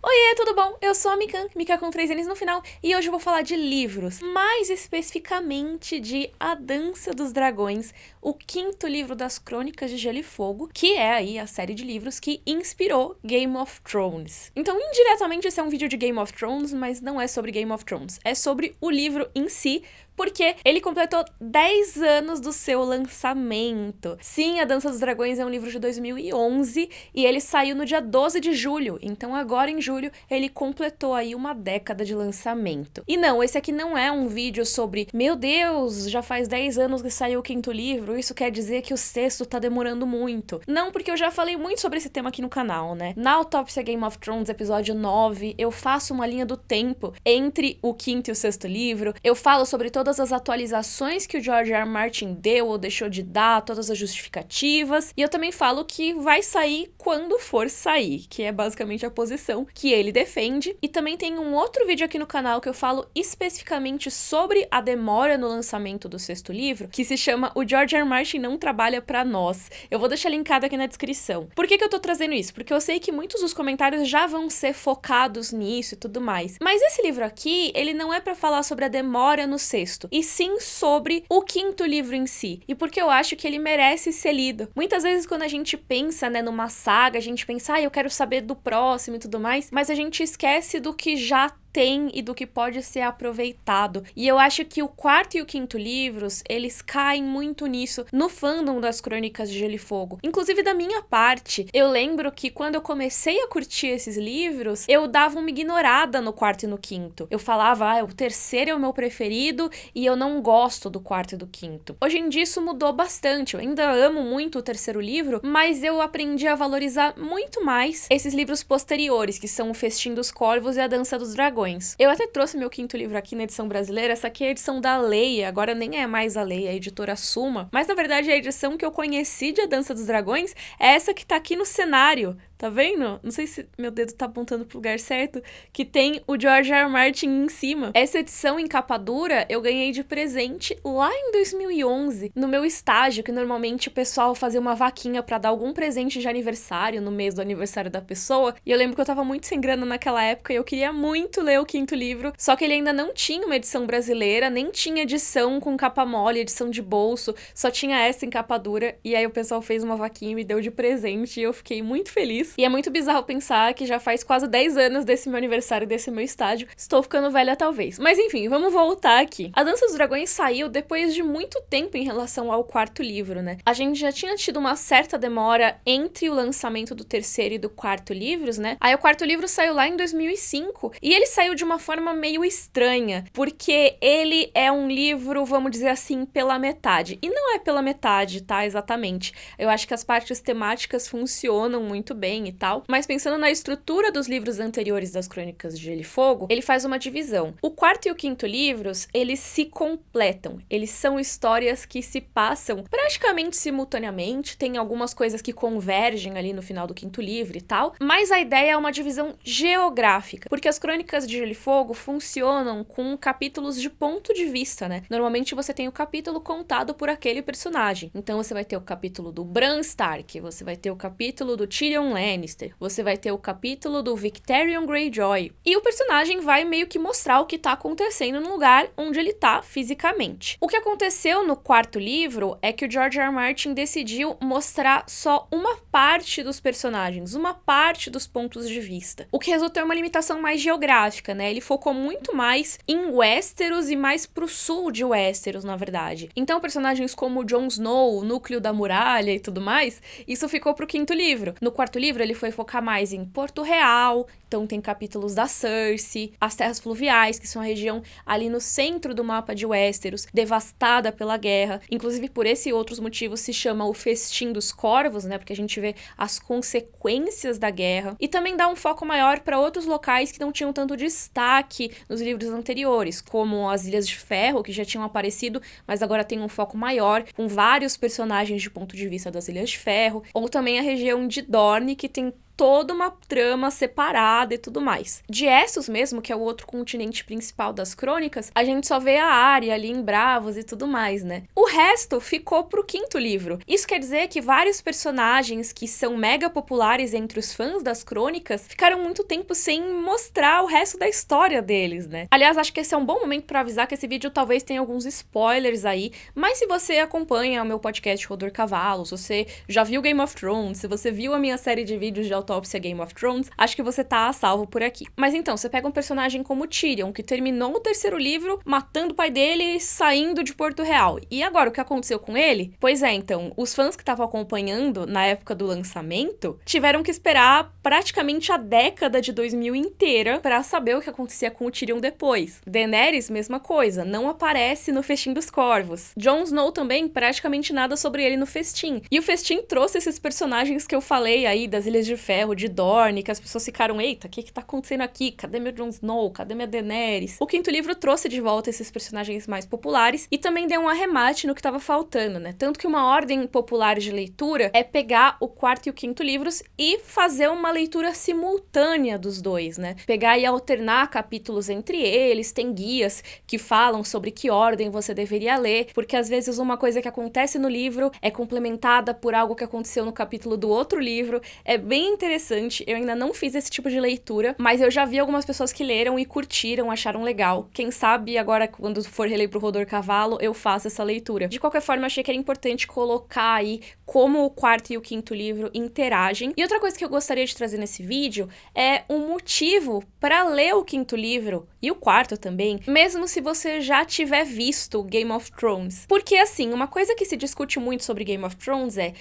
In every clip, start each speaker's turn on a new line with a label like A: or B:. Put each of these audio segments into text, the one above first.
A: Oiê, tudo bom? Eu sou a Mikan, Mika com 3 N's no final, e hoje eu vou falar de livros, mais especificamente de A Dança dos Dragões, o quinto livro das Crônicas de Gelo e Fogo, que é aí a série de livros que inspirou Game of Thrones. Então, indiretamente, esse é um vídeo de Game of Thrones, mas não é sobre Game of Thrones, é sobre o livro em si, porque ele completou 10 anos do seu lançamento. Sim, A Dança dos Dragões é um livro de 2011 e ele saiu no dia 12 de julho, então agora em julho ele completou aí uma década de lançamento. E não, esse aqui não é um vídeo sobre, meu Deus, já faz 10 anos que saiu o quinto livro, isso quer dizer que o sexto tá demorando muito. Não, porque eu já falei muito sobre esse tema aqui no canal, né? Na Autópsia Game of Thrones, episódio 9, eu faço uma linha do tempo entre o quinto e o sexto livro, eu falo sobre todas as atualizações que o George R. R. Martin deu ou deixou de dar, todas as justificativas, e eu também falo que vai sair quando for sair, que é basicamente a posição que ele defende. E também tem um outro vídeo aqui no canal que eu falo especificamente sobre a demora no lançamento do sexto livro, que se chama O George R. R. Martin Não Trabalha Pra Nós. Eu vou deixar linkado aqui na descrição. Por que eu tô trazendo isso? Porque eu sei que muitos dos comentários já vão ser focados nisso e tudo mais. Mas esse livro aqui, ele não é pra falar sobre a demora no sexto, e sim sobre o quinto livro em si, e porque eu acho que ele merece ser lido. Muitas vezes quando a gente pensa, né, numa saga, a gente pensa, eu quero saber do próximo e tudo mais, mas a gente esquece do que já tem e do que pode ser aproveitado. E eu acho que o quarto e o quinto livros, eles caem muito nisso no fandom das Crônicas de Gelo e Fogo. Inclusive da minha parte, eu lembro que quando eu comecei a curtir esses livros, eu dava uma ignorada no quarto e no quinto. Eu falava, o terceiro é o meu preferido e eu não gosto do quarto e do quinto. Hoje em dia isso mudou bastante. Eu ainda amo muito o terceiro livro, mas eu aprendi a valorizar muito mais esses livros posteriores, que são O Festim dos Corvos e A Dança dos Dragões. Eu até trouxe meu quinto livro aqui na edição brasileira, essa aqui é a edição da Leia, agora nem é mais a Leia, é a editora Suma, mas na verdade a edição que eu conheci de A Dança dos Dragões é essa que tá aqui no cenário. Tá vendo? Não sei se meu dedo tá apontando pro lugar certo, que tem o George R. R. Martin em cima. Essa edição em capa dura eu ganhei de presente lá em 2011, no meu estágio, que normalmente o pessoal fazia uma vaquinha pra dar algum presente de aniversário no mês do aniversário da pessoa, e eu lembro que eu tava muito sem grana naquela época e eu queria muito ler o quinto livro, só que ele ainda não tinha uma edição brasileira, nem tinha edição com capa mole, edição de bolso, só tinha essa em capa dura, e aí o pessoal fez uma vaquinha e me deu de presente e eu fiquei muito feliz. E é muito bizarro pensar que já faz quase 10 anos desse meu aniversário, desse meu estágio. Estou ficando velha, talvez. Mas enfim, vamos voltar aqui. A Dança dos Dragões saiu depois de muito tempo em relação ao quarto livro, né? A gente já tinha tido uma certa demora entre o lançamento do terceiro e do quarto livros, né? Aí o quarto livro saiu lá em 2005 e ele saiu de uma forma meio estranha, porque ele é um livro, vamos dizer assim, pela metade. E não é pela metade, tá? Exatamente. Eu acho que as partes temáticas funcionam muito bem e tal, mas pensando na estrutura dos livros anteriores das Crônicas de Gelo e Fogo, ele faz uma divisão. O quarto e o quinto livros, eles se completam. Eles são histórias que se passam praticamente simultaneamente, tem algumas coisas que convergem ali no final do quinto livro e tal, mas a ideia é uma divisão geográfica, porque as Crônicas de Gelo e Fogo funcionam com capítulos de ponto de vista, né? Normalmente você tem o capítulo contado por aquele personagem. Então você vai ter o capítulo do Bran Stark, você vai ter o capítulo do Tyrion Lannister, você vai ter o capítulo do Victarion Greyjoy, e o personagem vai meio que mostrar o que tá acontecendo no lugar onde ele tá fisicamente. O que aconteceu no quarto livro é que o George R. R. Martin decidiu mostrar só uma parte dos personagens, uma parte dos pontos de vista, o que resultou em uma limitação mais geográfica, né? Ele focou muito mais em Westeros e mais pro sul de Westeros, na verdade. Então personagens como Jon Snow, o núcleo da muralha e tudo mais, isso ficou pro quinto livro. No quarto livro ele foi focar mais em Porto Real, então tem capítulos da Cersei, as Terras Fluviais, que são a região ali no centro do mapa de Westeros, devastada pela guerra. Inclusive por esse e outros motivos se chama O Festim dos Corvos, né? Porque a gente vê as consequências da guerra. E também dá um foco maior para outros locais que não tinham tanto destaque nos livros anteriores, como as Ilhas de Ferro, que já tinham aparecido, mas agora tem um foco maior, com vários personagens de ponto de vista das Ilhas de Ferro, ou também a região de Dorne, que tem toda uma trama separada e tudo mais. De Essos mesmo, que é o outro continente principal das crônicas, a gente só vê a Arya ali em Bravos e tudo mais, né? O resto ficou pro quinto livro. Isso quer dizer que vários personagens que são mega populares entre os fãs das crônicas ficaram muito tempo sem mostrar o resto da história deles, né? Aliás, acho que esse é um bom momento pra avisar que esse vídeo talvez tenha alguns spoilers aí, mas se você acompanha o meu podcast Rodor Cavalo, se você já viu Game of Thrones, se você viu a minha série de vídeos de autópsia Game of Thrones, acho que você tá a salvo por aqui. Mas então, você pega um personagem como Tyrion, que terminou o terceiro livro matando o pai dele e saindo de Porto Real. E agora, o que aconteceu com ele? Pois é, então, os fãs que estavam acompanhando na época do lançamento tiveram que esperar praticamente a década de 2000 inteira pra saber o que acontecia com o Tyrion depois. Daenerys, mesma coisa, não aparece no Festim dos Corvos. Jon Snow também, praticamente nada sobre ele no Festim. E o Festim trouxe esses personagens que eu falei aí, das Ilhas de Ferro, de Dorne, que as pessoas ficaram, eita, o que tá acontecendo aqui? Cadê meu Jon Snow? Cadê minha Daenerys? O quinto livro trouxe de volta esses personagens mais populares e também deu um arremate no que tava faltando, né? Tanto que uma ordem popular de leitura é pegar o quarto e o quinto livros e fazer uma leitura simultânea dos dois, né? Pegar e alternar capítulos entre eles, tem guias que falam sobre que ordem você deveria ler, porque às vezes uma coisa que acontece no livro é complementada por algo que aconteceu no capítulo do outro livro. É bem interessante, eu ainda não fiz esse tipo de leitura, mas eu já vi algumas pessoas que leram e curtiram, acharam legal. Quem sabe agora, quando for reler pro Rodor Cavalo, eu faço essa leitura. De qualquer forma, eu achei que era importante colocar aí como o quarto e o quinto livro interagem. E outra coisa que eu gostaria de trazer nesse vídeo é um motivo para ler o quinto livro e o quarto também, mesmo se você já tiver visto Game of Thrones. Porque assim, uma coisa que se discute muito sobre Game of Thrones é,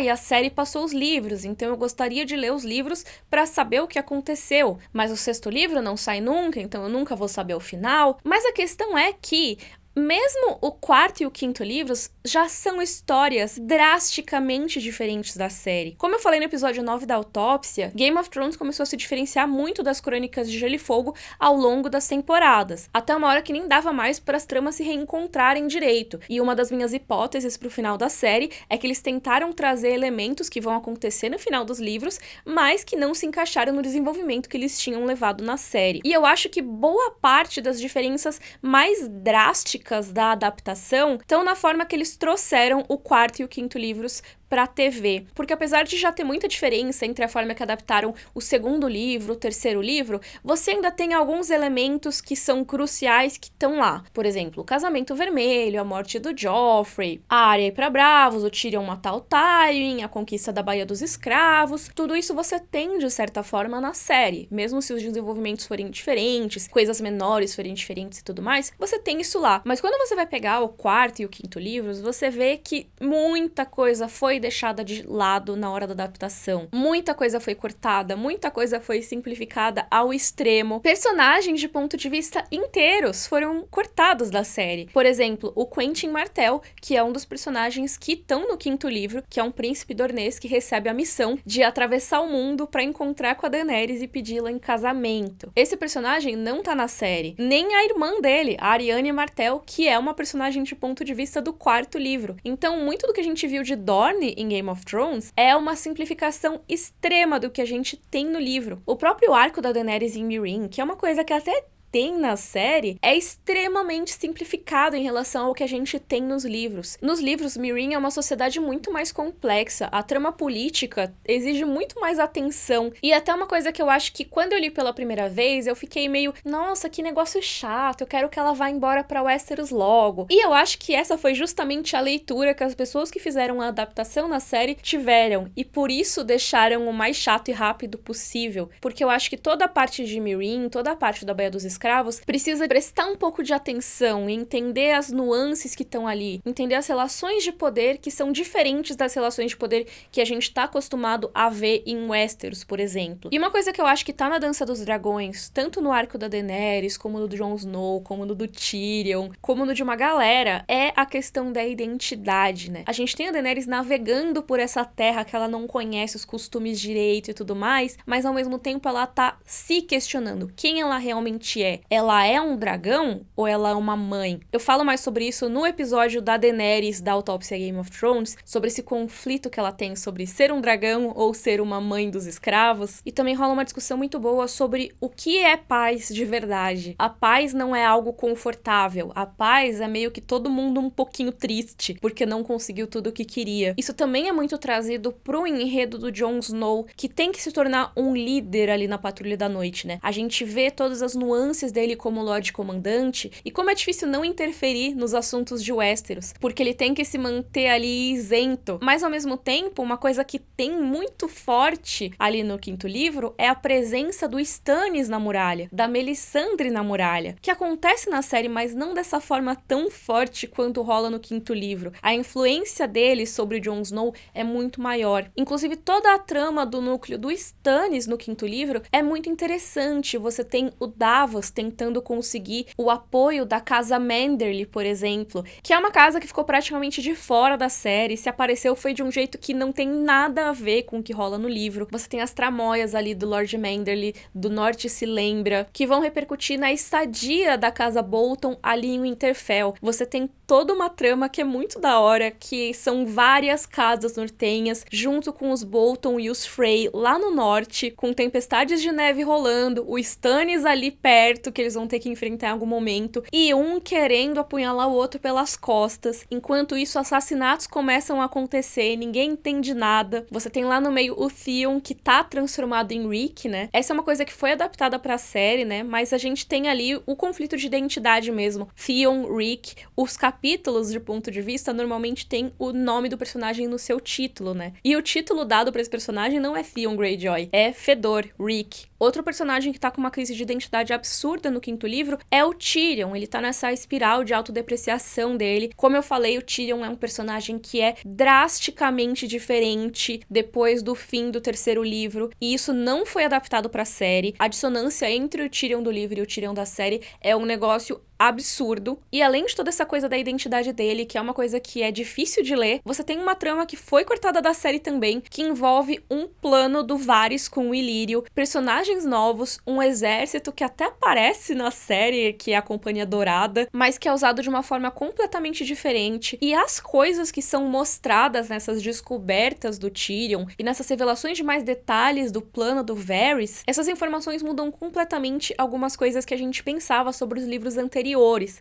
A: e a série passou os livros, então eu gostaria de ler os livros para saber o que aconteceu, mas o sexto livro não sai nunca, então eu nunca vou saber o final. Mas a questão é que mesmo o quarto e o quinto livros já são histórias drasticamente diferentes da série. Como eu falei no episódio 9 da autópsia, Game of Thrones começou a se diferenciar muito das crônicas de Gelo e Fogo ao longo das temporadas, até uma hora que nem dava mais para as tramas se reencontrarem direito. E uma das minhas hipóteses pro final da série é que eles tentaram trazer elementos que vão acontecer no final dos livros, mas que não se encaixaram no desenvolvimento que eles tinham levado na série. E eu acho que boa parte das diferenças mais drásticas da adaptação estão na forma que eles trouxeram o quarto e o quinto livros pra TV. Porque apesar de já ter muita diferença entre a forma que adaptaram o segundo livro, o terceiro livro, você ainda tem alguns elementos que são cruciais que estão lá. Por exemplo, o casamento vermelho, a morte do Joffrey, a Arya ir pra Bravos, o Tyrion matar o Tywin, a conquista da Baía dos Escravos. Tudo isso você tem, de certa forma, na série. Mesmo se os desenvolvimentos forem diferentes, coisas menores forem diferentes e tudo mais, você tem isso lá. Mas quando você vai pegar o quarto e o quinto livros, você vê que muita coisa foi deixada de lado na hora da adaptação. Muita coisa foi cortada, muita coisa foi simplificada ao extremo. Personagens de ponto de vista inteiros foram cortados da série. Por exemplo, o Quentyn Martell, que é um dos personagens que estão no quinto livro, que é um príncipe dornês que recebe a missão de atravessar o mundo para encontrar com a Daenerys e pedi-la em casamento. Esse personagem não tá na série. Nem a irmã dele, a Arianne Martell, que é uma personagem de ponto de vista do quarto livro. Então, muito do que a gente viu de Dorne em Game of Thrones é uma simplificação extrema do que a gente tem no livro. O próprio arco da Daenerys em Meereen, que é uma coisa que até tem na série, é extremamente simplificado em relação ao que a gente tem nos livros. Nos livros, Meereen é uma sociedade muito mais complexa, a trama política exige muito mais atenção, e até uma coisa que eu acho que quando eu li pela primeira vez, eu fiquei meio, nossa, que negócio chato, eu quero que ela vá embora pra Westeros logo. E eu acho que essa foi justamente a leitura que as pessoas que fizeram a adaptação na série tiveram, e por isso deixaram o mais chato e rápido possível, porque eu acho que toda a parte de Meereen, toda a parte da Baía dos Escravos, precisa prestar um pouco de atenção e entender as nuances que estão ali, entender as relações de poder que são diferentes das relações de poder que a gente tá acostumado a ver em Westeros, por exemplo. E uma coisa que eu acho que tá na Dança dos Dragões, tanto no arco da Daenerys, como no do Jon Snow, como no do Tyrion, como no de uma galera, é a questão da identidade, né? A gente tem a Daenerys navegando por essa terra que ela não conhece os costumes direito e tudo mais, mas ao mesmo tempo ela tá se questionando quem ela realmente é? Ela é um dragão ou ela é uma mãe? Eu falo mais sobre isso no episódio da Daenerys da Autópsia Game of Thrones, sobre esse conflito que ela tem sobre ser um dragão ou ser uma mãe dos escravos. E também rola uma discussão muito boa sobre o que é paz de verdade. A paz não é algo confortável. A paz é meio que todo mundo um pouquinho triste, porque não conseguiu tudo o que queria. Isso também é muito trazido pro enredo do Jon Snow, que tem que se tornar um líder ali na Patrulha da Noite, né? A gente vê todas as nuances dele como Lorde Comandante e como é difícil não interferir nos assuntos de Westeros, porque ele tem que se manter ali isento. Mas ao mesmo tempo, uma coisa que tem muito forte ali no quinto livro é a presença do Stannis na muralha, da Melisandre na muralha, que acontece na série, mas não dessa forma tão forte quanto rola no quinto livro. A influência dele sobre Jon Snow é muito maior. Inclusive, toda a trama do núcleo do Stannis no quinto livro é muito interessante. Você tem o Davos tentando conseguir o apoio da casa Manderly, por exemplo, que é uma casa que ficou praticamente de fora da série. Se apareceu foi de um jeito que não tem nada a ver com o que rola no livro. Você tem as tramóias ali do Lord Manderly, do Norte se lembra, que vão repercutir na estadia da casa Bolton ali em Winterfell. Você tem toda uma trama que é muito da hora, que são várias casas nortenhas, junto com os Bolton e os Frey lá no norte, com tempestades de neve rolando, o Stannis ali perto, que eles vão ter que enfrentar em algum momento, e um querendo apunhalar o outro pelas costas. Enquanto isso, assassinatos começam a acontecer, ninguém entende nada. Você tem lá no meio o Theon, que tá transformado em Rick, né? Essa é uma coisa que foi adaptada pra série, né? Mas a gente tem ali o conflito de identidade mesmo. Theon, Rick, os capítulos de ponto de vista normalmente tem o nome do personagem no seu título, né? E o título dado pra esse personagem não é Theon Greyjoy, é Fedor, Rick. Outro personagem que tá com uma crise de identidade absurda no quinto livro é o Tyrion. Ele tá nessa espiral de autodepreciação dele. Como eu falei, o Tyrion é um personagem que é drasticamente diferente depois do fim do terceiro livro, e isso não foi adaptado pra série. A dissonância entre o Tyrion do livro e o Tyrion da série é um negócio absurdo. E além de toda essa coisa da identidade dele, que é uma coisa que é difícil de ler, você tem uma trama que foi cortada da série também, que envolve um plano do Varys com o Illyrio, personagens novos, um exército que até aparece na série, que é a Companhia Dourada, mas que é usado de uma forma completamente diferente. E as coisas que são mostradas nessas descobertas do Tyrion e nessas revelações de mais detalhes do plano do Varys, essas informações mudam completamente algumas coisas que a gente pensava sobre os livros anteriores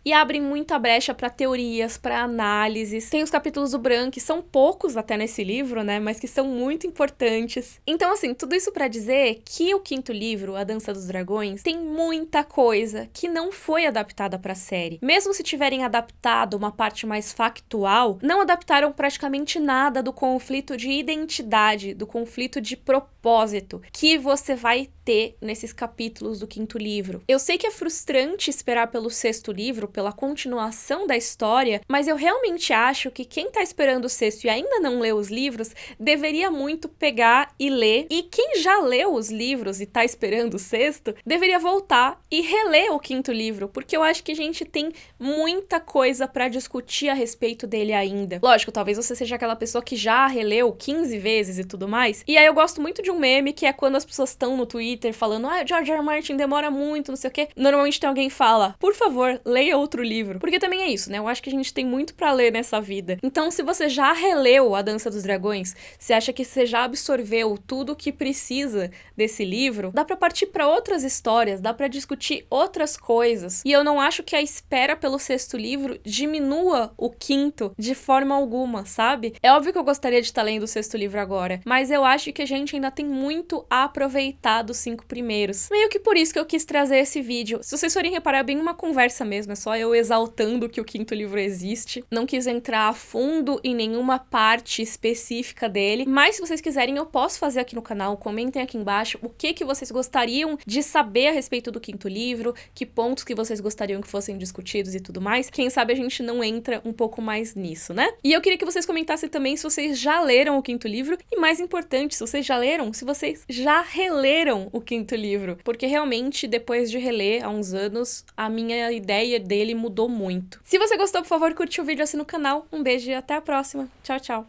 A: e abrem muita brecha para teorias, para análises. Tem os capítulos do Bran, que são poucos até nesse livro, né, mas que são muito importantes. Então, assim, tudo isso para dizer que o quinto livro, A Dança dos Dragões, tem muita coisa que não foi adaptada para a série. Mesmo se tiverem adaptado uma parte mais factual, não adaptaram praticamente nada do conflito de identidade, do conflito de propósito que você vai ter nesses capítulos do quinto livro. Eu sei que é frustrante esperar pelo sexto livro, pela continuação da história, mas eu realmente acho que quem tá esperando o sexto e ainda não leu os livros, deveria muito pegar e ler. E quem já leu os livros e tá esperando o sexto, deveria voltar e reler o quinto livro, porque eu acho que a gente tem muita coisa pra discutir a respeito dele ainda. Lógico, talvez você seja aquela pessoa que já releu 15 vezes e tudo mais. E aí eu gosto muito de um meme que é quando as pessoas estão no Twitter falando, George R. R. Martin demora muito, não sei o quê. Normalmente tem alguém que fala, por favor, leia outro livro. Porque também é isso, né? Eu acho que a gente tem muito pra ler nessa vida. Então, se você já releu A Dança dos Dragões, você acha que você já absorveu tudo o que precisa desse livro, dá pra partir pra outras histórias, dá pra discutir outras coisas. E eu não acho que a espera pelo sexto livro diminua o quinto de forma alguma, sabe? É óbvio que eu gostaria de estar lendo o sexto livro agora, mas eu acho que a gente ainda tem muito a aproveitar dos 5 primeiros. Meio que por isso que eu quis trazer esse vídeo. Se vocês forem reparar, é bem uma conversa mesmo, é só eu exaltando que o quinto livro existe. Não quis entrar a fundo em nenhuma parte específica dele, mas se vocês quiserem, eu posso fazer aqui no canal. Comentem aqui embaixo o que vocês gostariam de saber a respeito do quinto livro, que pontos que vocês gostariam que fossem discutidos e tudo mais. Quem sabe a gente não entra um pouco mais nisso, né? E eu queria que vocês comentassem também se vocês já leram o quinto livro e, mais importante, se vocês já leram, se vocês já releram o quinto livro, porque realmente depois de reler há uns anos, a minha ideia dele mudou muito. Se você gostou, por favor, curte o vídeo, assina o canal. Um beijo e até a próxima. Tchau, tchau.